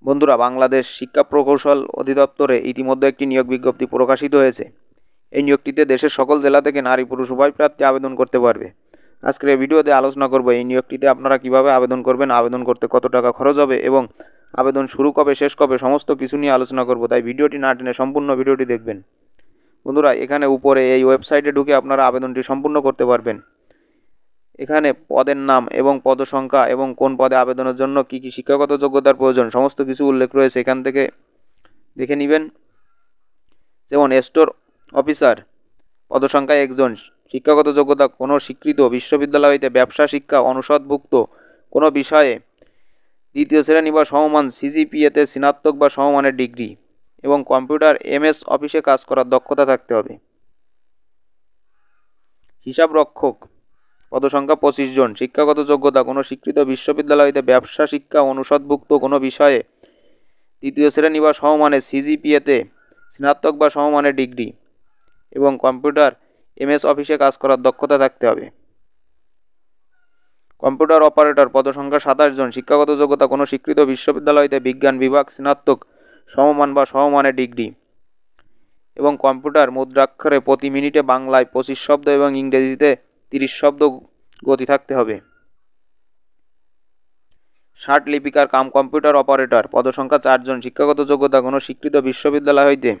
বন্ধুরা, বাংলাদেশ শিক্ষা প্রকৌশল অধিদপ্তরে ইতিমধ্যে একটি নিয়োগ বিজ্ঞপ্তি প্রকাশিত হয়েছে। এই নিয়োগটিতে দেশের সকল জেলা থেকে নারী পুরুষ উভয় প্রার্থী আবেদন করতে পারবে। আজকের এই ভিডিওতে আলোচনা করব এই নিয়োগটিতে আপনারা কিভাবে আবেদন করবেন, আবেদন করতে কত টাকা খরচ হবে এবং আবেদন শুরু কবে শেষ কবে সমস্ত কিছু নিয়ে আলোচনা করব। তাই ভিডিওটি না টেনে সম্পূর্ণ ভিডিওটি দেখবেন। বন্ধুরা, এখানে উপরে এই ওয়েবসাইটে ঢুকে আপনারা আবেদনটি সম্পূর্ণ করতে পারবেন। এখানে পদের নাম এবং পদসংখ্যা এবং কোন পদে আবেদনের জন্য কী কী শিক্ষাগত যোগ্যতার প্রয়োজন সমস্ত কিছু উল্লেখ রয়েছে, এখান থেকে দেখে নেবেন। যেমন স্টোর অফিসার, পদসংখ্যা একজন। শিক্ষাগত যোগ্যতা কোনো স্বীকৃত বিশ্ববিদ্যালয় হইতে ব্যবসা শিক্ষা অনুষদভুক্ত কোনো বিষয়ে দ্বিতীয় শ্রেণী বা সমমান সিজিপিএতে স্নাতক বা সমমানের ডিগ্রি এবং কম্পিউটার এমএস অফিসে কাজ করার দক্ষতা থাকতে হবে। হিসাব রক্ষক, পদসংখ্যা 25 জন। শিক্ষাগত যোগ্যতা কোনো স্বীকৃত বিশ্ববিদ্যালয় হইতে ব্যবসা শিক্ষা অনুষদভুক্ত কোনো বিষয়ে দ্বিতীয় শ্রেণী বা সমমানের সিজিপিএতে স্নাতক বা সমমানের ডিগ্রি এবং কম্পিউটার এমএস অফিসে কাজ করার দক্ষতা থাকতে হবে। কম্পিউটার অপারেটর, পদসংখ্যা 27 জন। শিক্ষাগত যোগ্যতা কোনো স্বীকৃত বিশ্ববিদ্যালয় হইতে বিজ্ঞান বিভাগ স্নাতক সমমান বা সমমানের ডিগ্রি এবং কম্পিউটার মুদ্রাক্ষরে প্রতি মিনিটে বাংলায় 25 শব্দ এবং ইংরেজিতে 30 শব্দ গতি থাকতে হবে। ষাট লিপিকার কাম কম্পিউটার অপারেটর, পদসংখ্যা 4 জন। শিক্ষাগত যোগ্যতা কোনো স্বীকৃত বিশ্ববিদ্যালয় হইতে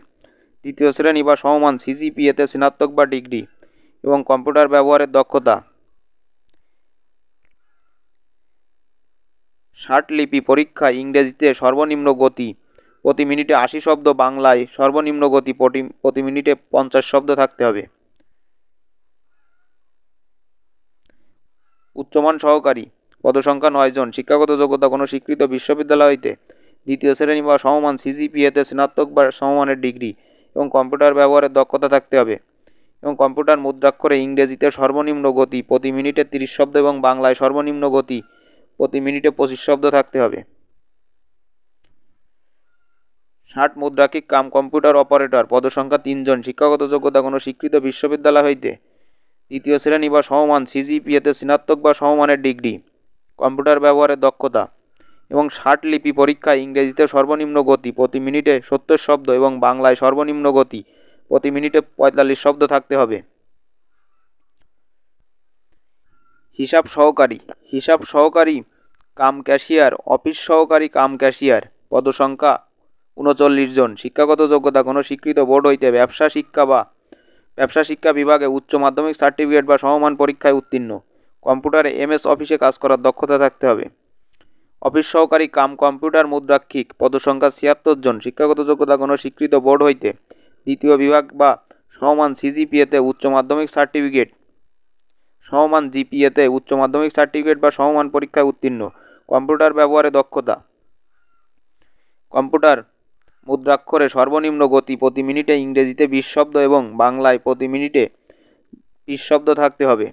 তৃতীয় শ্রেণী বা সমমান সিজিপিএতে স্নাতক বা ডিগ্রি এবং কম্পিউটার ব্যবহারের দক্ষতা। ষাট লিপি পরীক্ষা ইংরেজিতে সর্বনিম্ন গতি প্রতি মিনিটে 80 শব্দ, বাংলায় সর্বনিম্ন গতি প্রতি মিনিটে 50 শব্দ থাকতে হবে। উচ্চমান সহকারী, পদসংখ্যা 9 জন। শিক্ষাগত যোগ্যতা কোনো স্বীকৃত বিশ্ববিদ্যালয় হইতে দ্বিতীয় শ্রেণী বা সমমান সিজিপিএতে স্নাতক বা সমমানের ডিগ্রি এবং কম্পিউটার ব্যবহারের দক্ষতা থাকতে হবে এবং কম্পিউটার মুদ্রাক্ষরে ইংরেজিতে সর্বনিম্ন গতি প্রতি মিনিটে 30 শব্দ এবং বাংলায় সর্বনিম্ন গতি প্রতি মিনিটে 25 শব্দ থাকতে হবে। ষাট মুদ্রাক্ষিক কাম কম্পিউটার অপারেটর, পদসংখ্যা 3 জন। শিক্ষাগত যোগ্যতা কোনো স্বীকৃত বিশ্ববিদ্যালয় হইতে তৃতীয় শ্রেণী বা সমমান সিজিপিএতে স্নাতক বা সমমানের ডিগ্রি, কম্পিউটার ব্যবহারের দক্ষতা এবং ষাট লিপি পরীক্ষা ইংরেজিতে সর্বনিম্ন গতি প্রতি মিনিটে 70 শব্দ এবং বাংলায় সর্বনিম্ন গতি প্রতি মিনিটে 45 শব্দ থাকতে হবে। হিসাব সহকারী কাম ক্যাশিয়ার, অফিস সহকারী কাম ক্যাশিয়ার, পদসংখ্যা 39 জন। শিক্ষাগত যোগ্যতা কোনো স্বীকৃত বোর্ড হইতে ব্যবসা শিক্ষা বিভাগে উচ্চ মাধ্যমিক সার্টিফিকেট বা সমমান পরীক্ষায় উত্তীর্ণ, কম্পিউটারে এমএস অফিসে কাজ করার দক্ষতা থাকতে হবে। অফিস সহকারী কাম কম্পিউটার মুদ্রাক্ষিক, পদসংখ্যা 76 জন। শিক্ষাগত যোগ্যতা কোনো স্বীকৃত বোর্ড হইতে দ্বিতীয় বিভাগ বা সমমান সিজিপিএতে উচ্চ মাধ্যমিক সার্টিফিকেট সমমান জিপিএতে উচ্চ মাধ্যমিক সার্টিফিকেট বা সমমান পরীক্ষায় উত্তীর্ণ, কম্পিউটার ব্যবহারে দক্ষতা। কম্পিউটার মুদ্রাক্ষরে সর্বনিম্ন গতি প্রতি মিনিটে ইংরেজিতে 20 শব্দ এবং বাংলায় প্রতি মিনিটে 20 শব্দ থাকতে হবে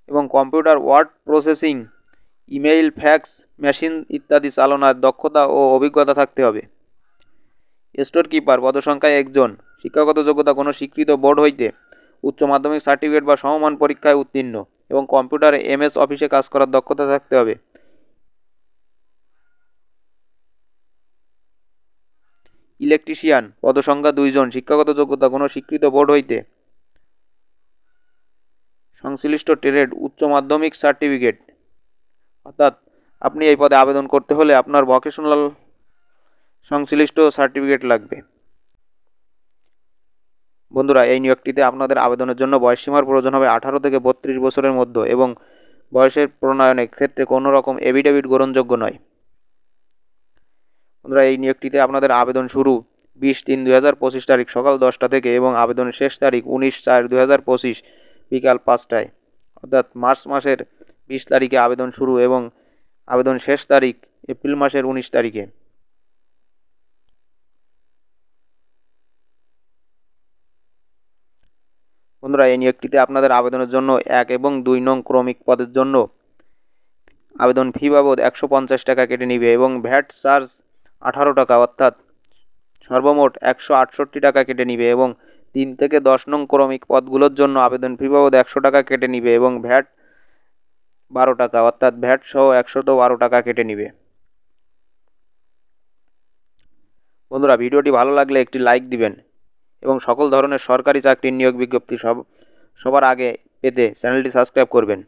এবং computer word processing, email, fax machine ইত্যাদি চালনার দক্ষতা ও অভিজ্ঞতা থাকতে হবে। স্টোর কিপার, পদসংখ্যা 1 জন। শিক্ষাগত যোগ্যতা কোনো স্বীকৃত বোর্ড হইতে উচ্চ মাধ্যমিক সার্টিফিকেট বা সমমান পরীক্ষায় উত্তীর্ণ এবং কম্পিউটারে এমএস অফিসে কাজ করার দক্ষতা থাকতে হবে। ইলেকট্রিশিয়ান, পদসংখ্যা 2 জন। শিক্ষাগত যোগ্যতা কোনো স্বীকৃত বোর্ড হইতে সংশ্লিষ্ট ট্রেড উচ্চ মাধ্যমিক সার্টিফিকেট, অর্থাৎ আপনি এই পদে আবেদন করতে হলে আপনার ভোকেশনাল সংশ্লিষ্ট সার্টিফিকেট লাগবে। বন্ধুরা, এই নিয়োগটিতে আপনাদের আবেদনের জন্য বয়সসীমার প্রয়োজন হবে 18 থেকে 32 বছরের মধ্যে এবং বয়সের প্রণয়নের ক্ষেত্রে কোনো রকম এফিডেভিট গ্রহণযোগ্য নয়। বন্ধুরা, এই নিয়োগটিতে আপনাদের আবেদন শুরু 20/3/2025 তারিখ সকাল 10টা থেকে এবং আবেদনের শেষ তারিখ 19/4/2025 বিকাল 5টায়, অর্থাৎ মার্চ মাসের 20 তারিখে আবেদন শুরু এবং আবেদন শেষ তারিখ এপ্রিল মাসের 19 তারিখে। বন্ধুরা, এই নিয়োগটিতে আপনাদের আবেদনের জন্য 1 এবং 2 নং ক্রমিক পদের জন্য আবেদন ফি বাবদ 150 টাকা কেটে নিবে এবং ভ্যাট চার্জ 18 টাকা, অর্থাৎ সর্বমোট 168 টাকা কেটে নিবে এবং 3 থেকে 10 নং ক্রমিক পদগুলোর জন্য আবেদন ফি বাবদ 100 টাকা কেটে নিবে এবং ভ্যাট 12 টাকা, অর্থাৎ ভ্যাট সহ 112 টাকা কেটে নিবে। বন্ধুরা, ভিডিওটি ভালো লাগলে একটি লাইক দিবেন এবং সকল ধরনের সরকারি চাকরির নিয়োগ বিজ্ঞপ্তি সবার আগে পেতে চ্যানেলটি সাবস্ক্রাইব করবেন।